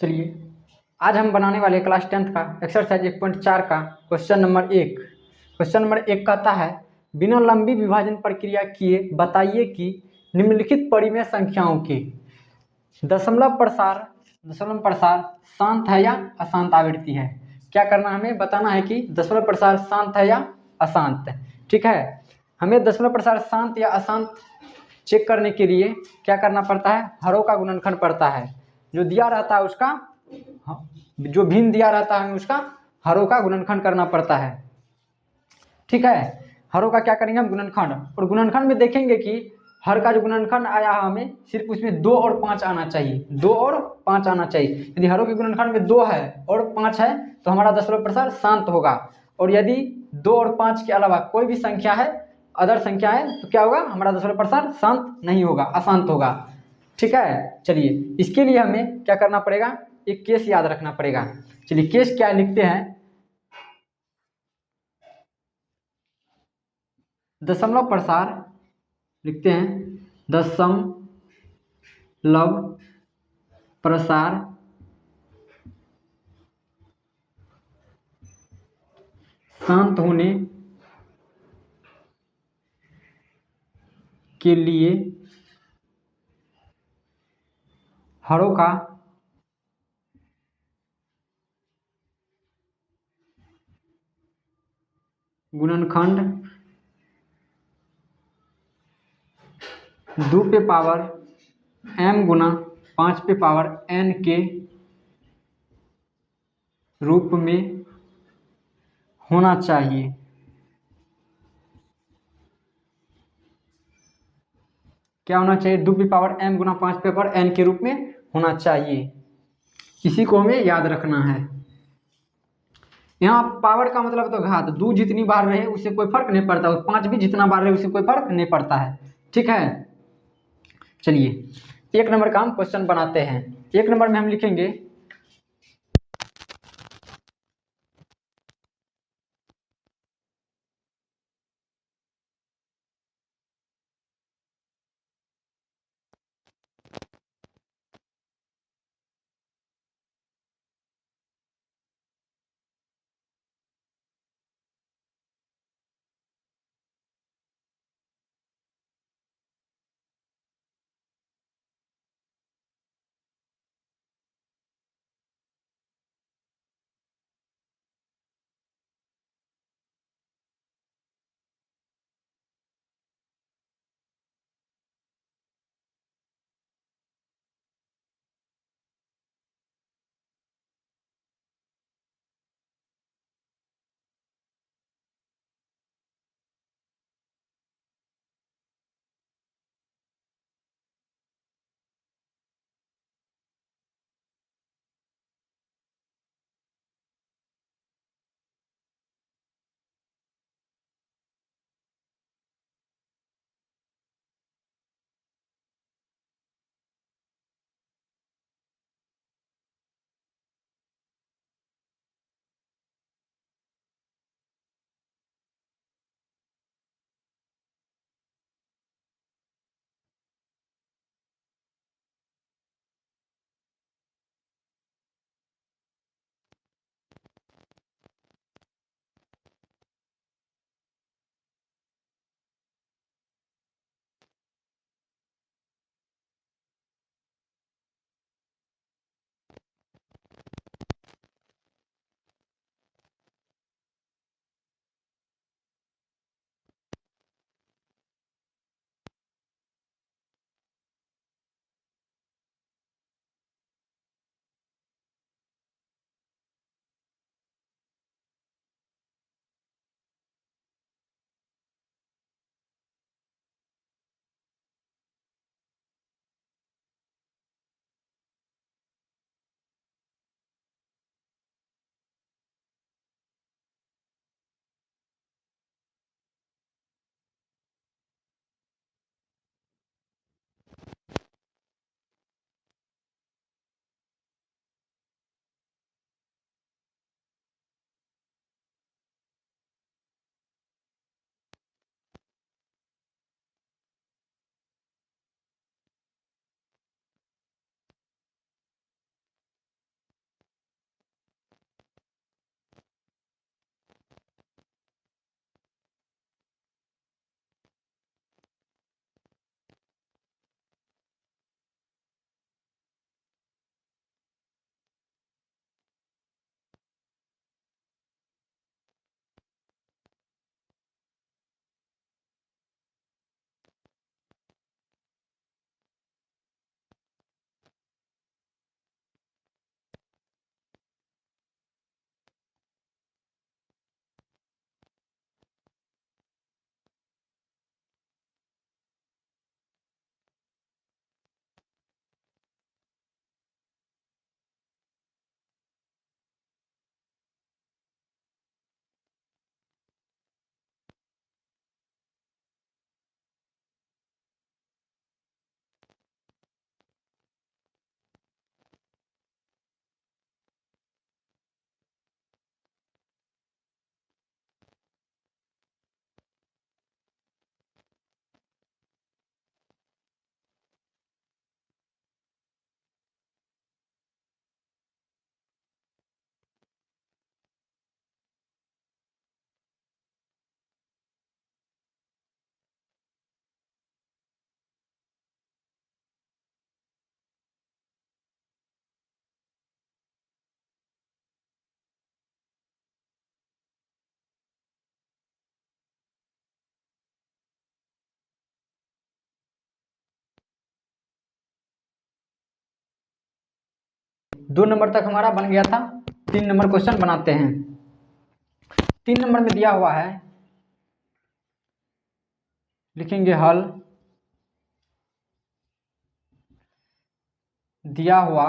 चलिए आज हम बनाने वाले क्लास 10th का एक्सरसाइज 1.4 का क्वेश्चन नंबर 1। क्वेश्चन नंबर 1 कहता है बिना लंबी विभाजन प्रक्रिया किए बताइए कि निम्नलिखित परिमेय संख्याओं के दशमलव प्रसार शांत है या अशांत आवृत्ति है। क्या करना है, हमें बताना है कि दशमलव प्रसार शांत है या अशांत। ठीक है, हमें दशमलव प्रसार शांत या अशांत चेक करने के लिए क्या करना पड़ता है, हरों का गुणनखंड पड़ता है। जो दिया रहता है उसका, जो भिन्न दिया रहता है उसका हरों का गुणनखंड करना पड़ता है। ठीक है, हरों का क्या करेंगे हम, गुणनखंड। और गुणनखंड में देखेंगे कि हर का जो गुणनखंड आया है हमें सिर्फ उसमें 2 और 5 आना चाहिए, 2 और 5 आना चाहिए। यदि हरों के गुणनखंड में 2 है और 5 है तो हमारा दशमलव प्रसार शांत होगा। और यदि 2 और 5 के अलावा कोई भी संख्या है, अदर संख्या है, तो क्या होगा, हमारा दशमलव प्रसार शांत नहीं होगा, अशांत होगा। ठीक है, चलिए इसके लिए हमें क्या करना पड़ेगा, एक केस याद रखना पड़ेगा। चलिए केस क्या लिखते हैं, दशमलव प्रसार लिखते हैं, दशमलव प्रसार शांत होने के लिए हरों का गुणनखंड 2 पे पावर m गुना 5 पे पावर n के रूप में होना चाहिए। क्या होना चाहिए, 2 पे पावर m गुना 5 पे पावर n के रूप में होना चाहिए। इसी को हमें याद रखना है। यहाँ पावर का मतलब तो घात, 2 जितनी बार रहे उससे कोई फर्क नहीं पड़ता, 5 भी जितना बार रहे उससे कोई फर्क नहीं पड़ता है। ठीक है, चलिए 1 नंबर का हम क्वेश्चन बनाते हैं। 1 नंबर में हम लिखेंगे 2 नंबर तक हमारा बन गया था। 3 नंबर क्वेश्चन बनाते हैं। 3 नंबर में दिया हुआ है, लिखेंगे हल। दिया हुआ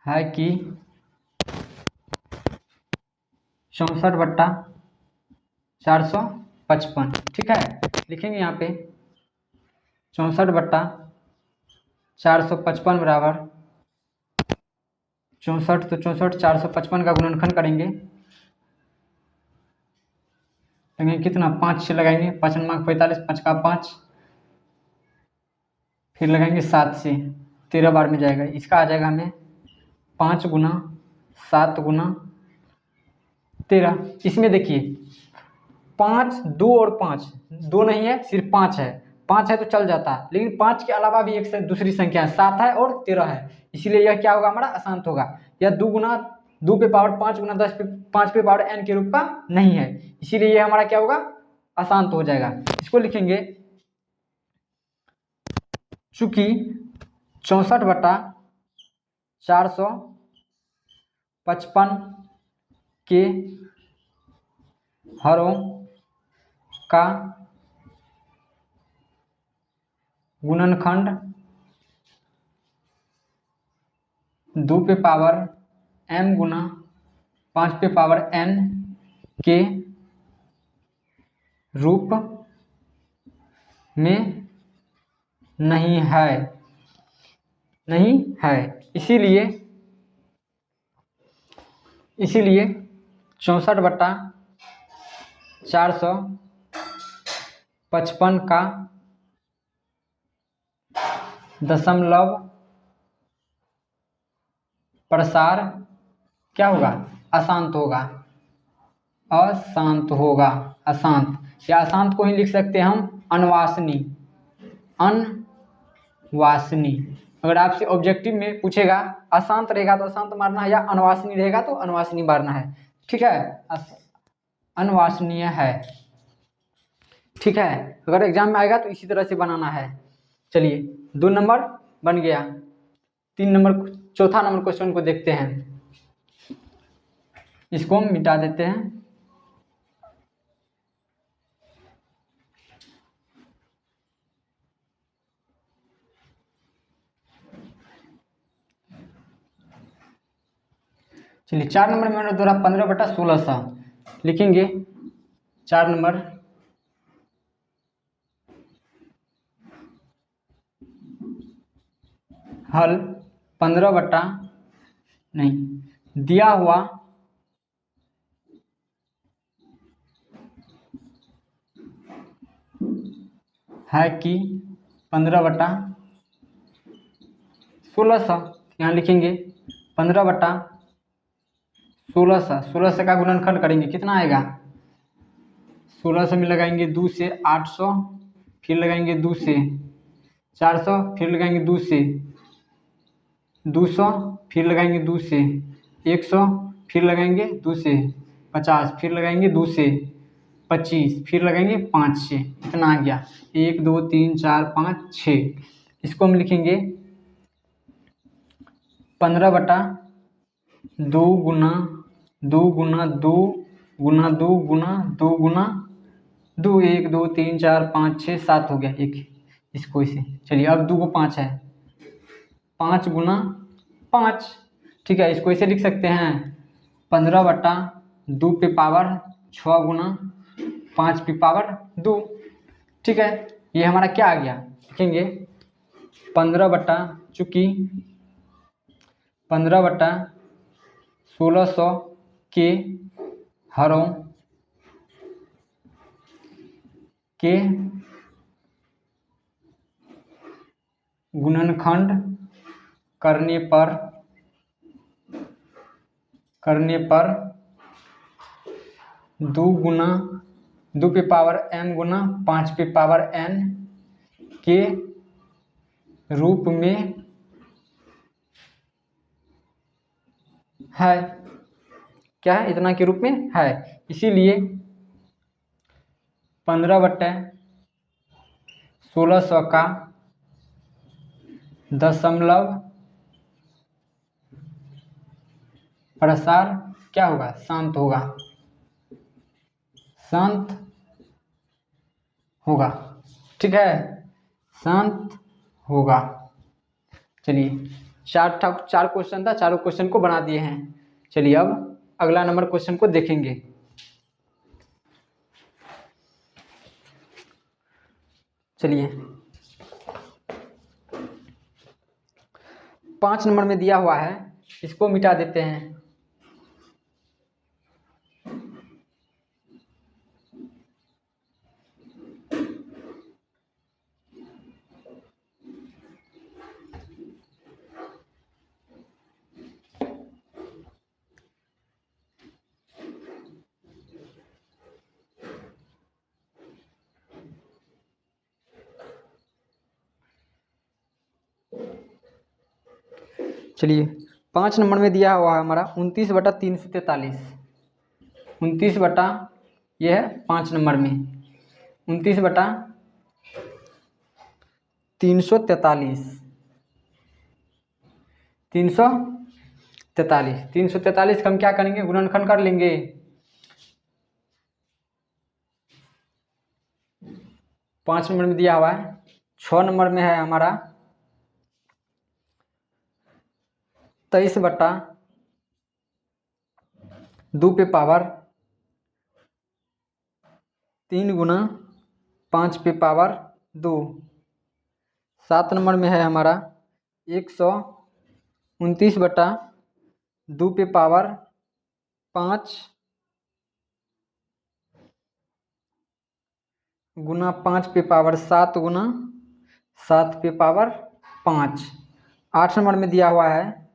है कि 64/455, ठीक है। लिखेंगे यहाँ पे 64/455 बराबर 64, तो 64 455 का गुणनखंड करेंगे, कितना 5 6 लगाएंगे, 5 नंबर 45, 5 का 5, फिर लगाएंगे 7 से 13 बार में जाएगा। इसका आ जाएगा हमें 5 गुना 7 गुना 13। इसमें देखिए 5, 2 और 5, 2 नहीं है, सिर्फ 5 है। 5 है तो चल जाता है, लेकिन 5 के अलावा भी एक से दूसरी संख्या है, 7 है और 13 है, इसीलिए यह क्या होगा, हमारा अशांत होगा। यह 2 पे पावर 5 गुना 10 पे 5 पे पावर n के रूप का नहीं है, इसीलिए यह हमारा क्या होगा, अशांत हो जाएगा। इसको लिखेंगे चूंकि 64/455 के हरों का गुणनखंड 2 पे पावर m गुना 5 पे पावर n के रूप में नहीं है, इसीलिए 64/455 का दशमलव प्रसार क्या होगा, अशांत होगा। अशांत या अशांत को ही लिख सकते हैं हम अनवासनी। अगर आपसे ऑब्जेक्टिव में पूछेगा अशांत रहेगा तो अशांत मारना है, या अनवासनी रहेगा तो अनवासनी मारना है, ठीक है। अनवासनीय है, ठीक है। अगर एग्जाम में आएगा तो इसी तरह से बनाना है। चलिए 2 नंबर बन गया। 3 नंबर, चौथा नंबर क्वेश्चन को देखते हैं। इसको हम मिटा देते हैं। चलिए 4 नंबर में मैंने द्वारा 15/1600 लिखेंगे। 4 नंबर हल 15 नहीं दिया हुआ है कि 15/1600, यहाँ लिखेंगे 15/1600। 1600 का गुणनखंड करेंगे, कितना आएगा, 1600 में लगाएंगे 2 से 800, फिर लगाएंगे 2 से 400, फिर लगाएंगे 2 से 200, फिर लगाएंगे 2 से 100, फिर लगाएंगे 2 से 50, फिर लगाएंगे 2 से 25, फिर लगाएंगे 5 से, इतना आ गया 1 2 3 4 5 6। इसको हम लिखेंगे 15/2 गुना 2 गुना 2 गुना 2 गुना 2 गुना 2, 1 2 3 4 5 6 7 हो गया एक, इसको इसे। चलिए अब 2 को 5 है, 5 गुना 5, ठीक है। इसको इसे लिख सकते हैं 15/2 पे पावर 6 गुना 5 पे पावर 2, ठीक है। ये हमारा क्या आ गया, लिखेंगे 15 चूँकि 15/1600 के हरों के गुणनखंड करने पर 2 गुना 2 पे पावर m गुना 5 पे पावर n के रूप में है, क्या है, इतना के रूप में है, इसीलिए 15/1600 का दशमलव प्रसार क्या होगा, शांत होगा, शांत होगा। ठीक है, शांत होगा। चलिए, चार क्वेश्चन था, चारों क्वेश्चन को बना दिए हैं। चलिए अब अगला नंबर क्वेश्चन को देखेंगे। चलिए 5 नंबर में दिया हुआ है, इसको मिटा देते हैं। चलिए 5 नंबर में दिया हुआ है हमारा 29/343। 29 बटा, ये है 5 नंबर में 29/343। 343 का हम क्या करेंगे, गुणनखंड कर लेंगे। 5 नंबर में दिया हुआ है। 6 नंबर में है हमारा 23/2 पे पावर 3 गुना 5 पे पावर 2। 7 नंबर में है हमारा 129/2 पे पावर 5 गुना 5 पे पावर 7 गुना 7 पे पावर 5। 8 नंबर में दिया हुआ है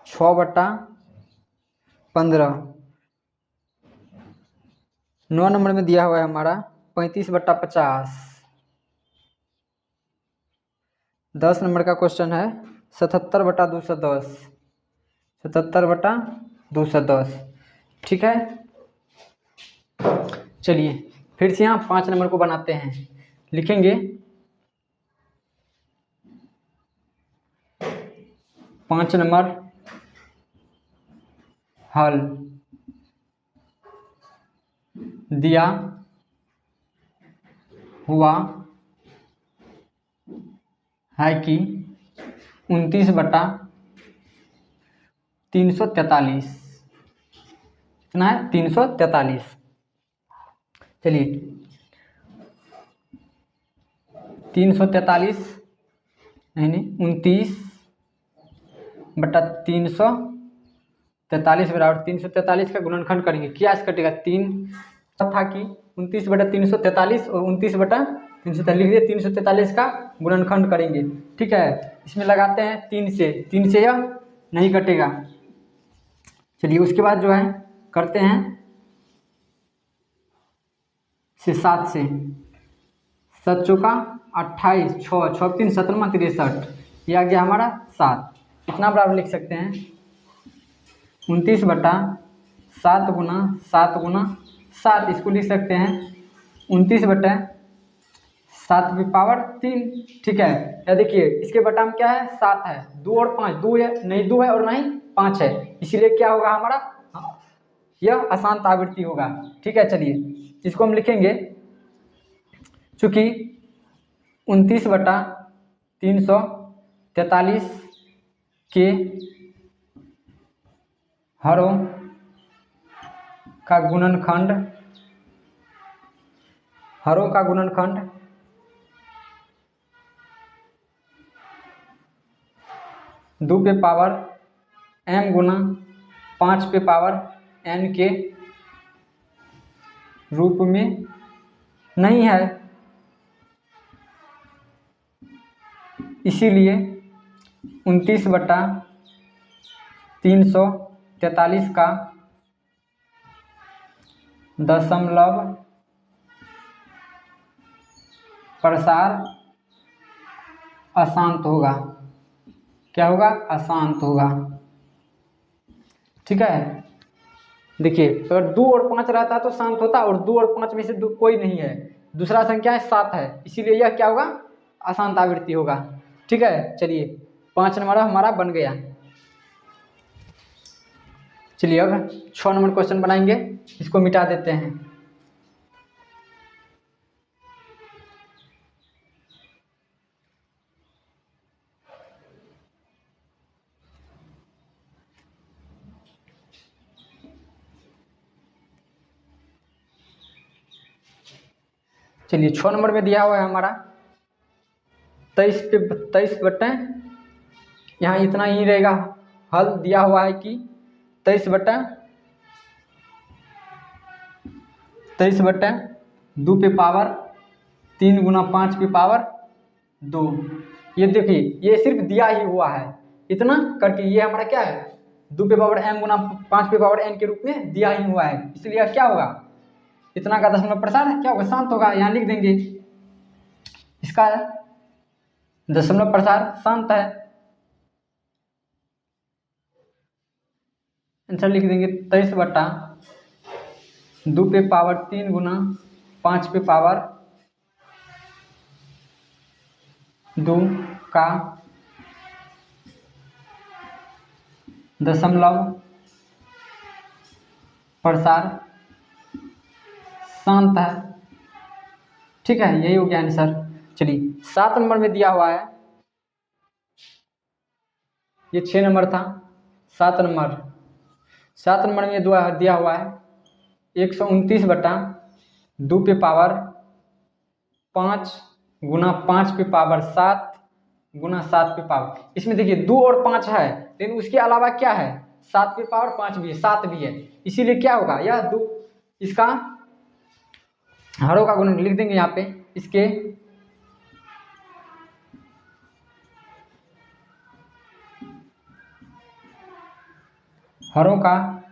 6/15। 9 नंबर में दिया हुआ है हमारा 35/50। 10 नंबर का क्वेश्चन है 77/210। 77/210। ठीक है, चलिए फिर से यहाँ 5 नंबर को बनाते हैं। लिखेंगे 5 नंबर हल दिया हुआ है कि 29/343। कितना है, 343। चलिए 343 नहीं 29/343 बराबर 343 का गुणनखंड करेंगे। क्या कटेगा, 3 था कि 29/343 और 29/343 लिख दिए। 343 का गुणनखंड करेंगे। ठीक है, इसमें लगाते हैं 3 से यह नहीं कटेगा। चलिए उसके बाद जो है करते हैं 7 से 7 चौका 28, 6 6 3 17 63, ये आ गया हमारा 7। इतना बराबर लिख सकते हैं 29/7 गुना 7 गुना 7। इसको लिख सकते हैं 29/7 की पावर 3। ठीक है, या देखिए इसके बटा में क्या है, 7 है, 2 और 5, 2 है नहीं, 2 है और नहीं 5 है, इसीलिए क्या होगा हमारा, यह अशांत आवृत्ति होगा। ठीक है, चलिए इसको हम लिखेंगे, चूँकि 29/343 के हरों का गुणनखंड 2 पे पावर m गुना 5 पे पावर n के रूप में नहीं है, इसीलिए 29/343 का दशमलव प्रसार अशांत होगा। क्या होगा, अशांत होगा। ठीक है, देखिए अगर 2 और 5 रहता तो शांत होता, और 2 और 5 में से कोई नहीं है, दूसरा संख्या है 7 है, इसीलिए यह क्या होगा, अशांत आवृत्ति होगा। ठीक है, चलिए 5 नंबर हमारा बन गया। चलिए अब 6 नंबर क्वेश्चन बनाएंगे, इसको मिटा देते हैं। चलिए 6 नंबर में दिया हुआ है हमारा 23 पे 23 बटे, यहाँ इतना ही रहेगा। हल दिया हुआ है कि 23 बटे 2 पे पावर 3 गुना 5 पे पावर 2। ये देखिए, ये सिर्फ दिया ही हुआ है इतना करके, ये हमारा क्या है 2 पे पावर m गुना 5 पे पावर n के रूप में दिया ही हुआ है, इसलिए क्या होगा, इतना का दशमलव प्रसार क्या होगा, शांत होगा। यहाँ लिख देंगे इसका दशमलव प्रसार शांत है, आंसर लिख देंगे 23 बटा 2 पे पावर 3 गुना 5 पे पावर 2 का दशमलव प्रसार शांत है। ठीक है, यही हो गया आंसर। चलिए 7 नंबर में दिया हुआ है, ये 6 नंबर था, 7 नंबर में दिया हुआ है 129 बटा 2 पे पावर 5 गुना 5 पे पावर 7 गुना 7 पे पावर। इसमें देखिए 2 और 5 है, लेकिन उसके अलावा क्या है, 7 पे पावर 5 भी है, 7 भी है, इसीलिए क्या होगा, यह 2 इसका हरों का गुणन लिख देंगे यहाँ पे, इसके हरों का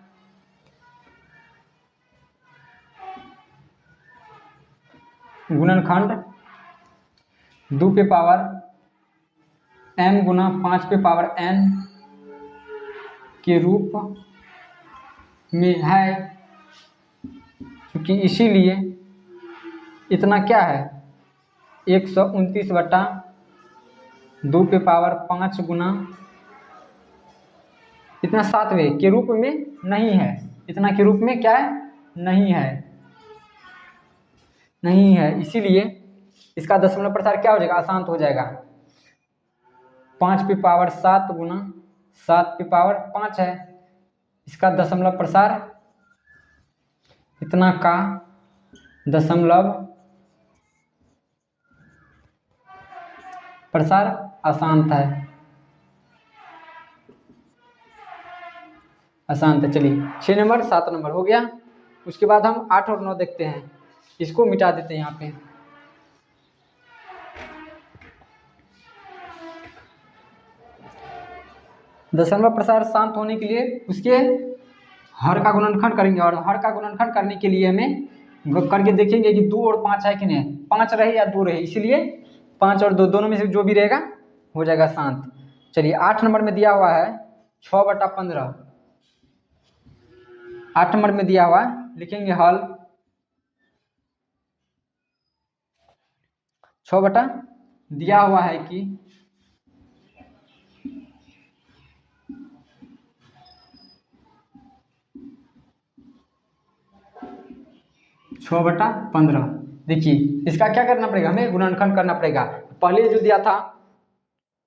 गुणनखंड 2 पे पावर m गुना 5 पे पावर n के रूप में है, क्योंकि इसीलिए इतना क्या है 129 बटा 2 पे पावर 5 गुना इतना 7वें के रूप में नहीं है, इतना के रूप में क्या है, नहीं है, इसीलिए इसका दशमलव प्रसार क्या हो जाएगा, अशांत हो जाएगा। 5 पे पावर 7 गुना 7 पे पावर 5 है, इसका दशमलव प्रसार इतना का दशमलव प्रसार अशांत है, चलिए 6 नंबर 7 नंबर हो गया। उसके बाद हम 8 और 9 देखते हैं, इसको मिटा देते हैं यहाँ पे। दशमलव प्रसार शांत होने के लिए उसके हर का गुणनखंड करेंगे, और हर का गुणनखंड करने के लिए हमें करके देखेंगे कि 2 और 5 है कि नहीं, 5 रहे या 2 रहे, इसलिए 5 और 2 दोनों में से जो भी रहेगा हो जाएगा शांत। चलिए 8 नंबर में दिया हुआ है 6 बटा 15, 8 नंबर में दिया हुआ है, लिखेंगे हल 6 बटा दिया हुआ है कि 6 बटा 15। देखिए इसका क्या करना पड़ेगा, हमें गुणनखंड करना पड़ेगा। पहले जो दिया था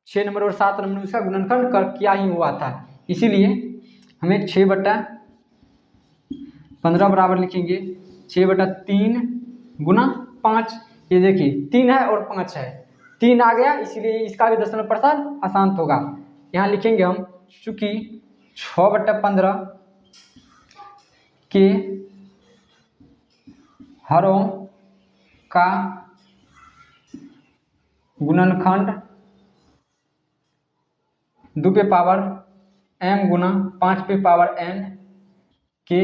6 नंबर और 7 नंबर उसका गुणनखंड किया ही हुआ था, इसीलिए हमें 6 बटा 15 बराबर लिखेंगे 6 बटा 3 गुना 5। ये देखिए 3 है और 5 है, 3 आ गया, इसीलिए इसका भी दशमलव प्रसार अशांत होगा। यहाँ लिखेंगे हम, चूँकि 6 बटा 15 के हरों का गुणनखंड 2 पे पावर m गुना 5 पे पावर n के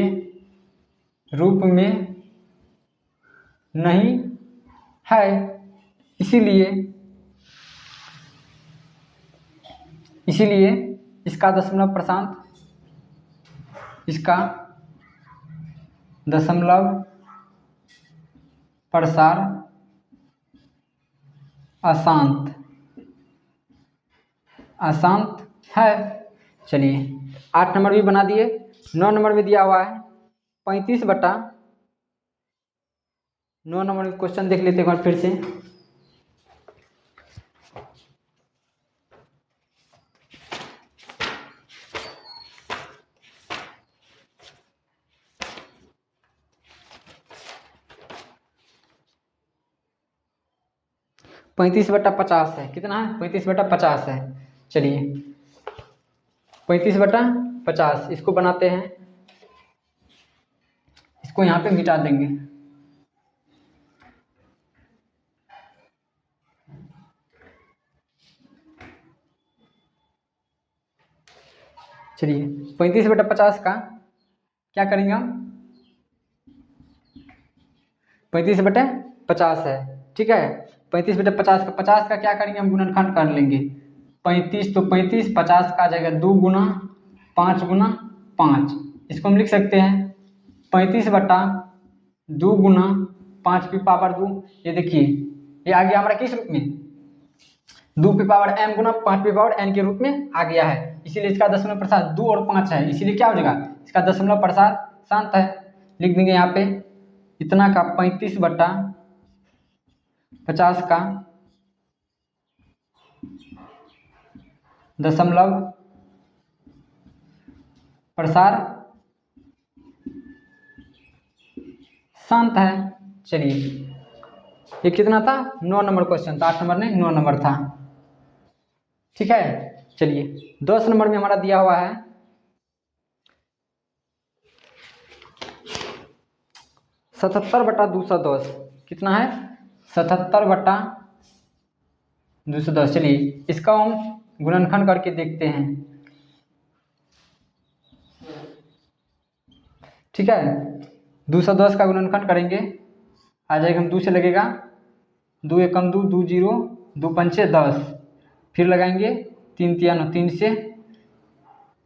रूप में नहीं है, इसीलिए इसका दशमलव प्रसार अशांत अशांत है। चलिए 8 नंबर भी बना दिए। 9 नंबर में दिया हुआ है 35/9 नंबर में क्वेश्चन देख लेते हैं एक बार फिर से। पैंतीस बटा 50 है। कितना है? 35/50 है। चलिए 35/50 इसको बनाते हैं, इसको यहाँ पे मिटा देंगे। चलिए 35/50 का क्या करेंगे हम? 35/50 है, ठीक है। 35/50 का 50 का क्या करेंगे हम? गुणनखंड कर लेंगे। 35 तो 35, 50 का आ जाएगा 2 गुना 5 गुना 5। इसको हम लिख सकते हैं 35/2 गुना 5 की पावर 2। ये देखिए ये आ गया हमारा किस रूप में? 2 की पावर m गुना 5 की पावर n के रूप में आ गया है। इसीलिए इसका दशमलव प्रसार 2 और 5 है, इसीलिए क्या हो जाएगा? इसका दशमलव प्रसार शांत है। लिख देंगे यहाँ पे इतना का 35/50 का दशमलव प्रसार शांत है। चलिए ये कितना था? 9 नंबर क्वेश्चन था। 8 नंबर नहीं 9 नंबर था, ठीक है। चलिए 10 नंबर में हमारा दिया हुआ है 77/210। कितना है? 77/210। चलिए इसका हम गुणनखंड करके देखते हैं, ठीक है। 210 का गुणनखंड करेंगे, आ जाएगा हम 2 से लगेगा 2 एकम 2, 2 जीरो 2 पंचे 10, फिर लगाएंगे 3 तिया 9, 3 से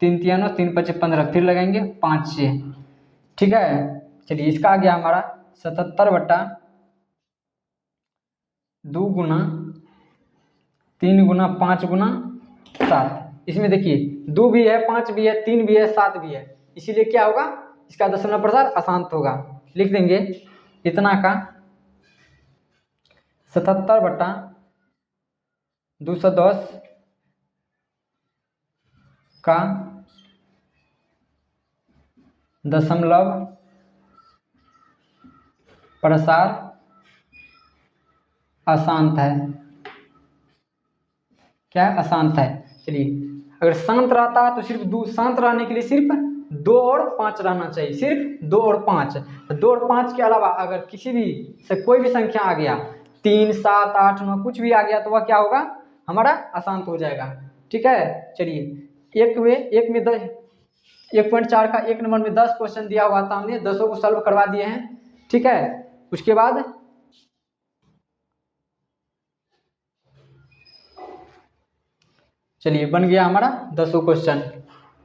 3 तिया 9, 3 पंचे 15, फिर लगाएंगे 5 से, ठीक है। चलिए इसका आ गया हमारा 77/2 गुना 3 गुना 5 गुना 7। इसमें देखिए 2 भी है, 5 भी है, 3 भी है, 7 भी है, इसीलिए क्या होगा? इसका दशमलव प्रसार अशांत होगा। लिख देंगे इतना का 77/210 का दशमलव प्रसार अशांत है। क्या है? अशांत है। चलिए अगर शांत रहता है तो सिर्फ 2, शांत रहने के लिए सिर्फ 2 और 5 रहना चाहिए, सिर्फ 2 और 5। 2 और 5 के अलावा अगर किसी भी से कोई भी संख्या आ गया 3, 7, 8, 9 कुछ भी आ गया तो वह क्या होगा? हमारा अशांत हो जाएगा, ठीक है। चलिए एक में 1.4 का 1 नंबर में 10 क्वेश्चन दिया हुआ था, हमने 10 को सॉल्व करवा दिए हैं, ठीक है। उसके बाद चलिए बन गया हमारा 10 क्वेश्चन।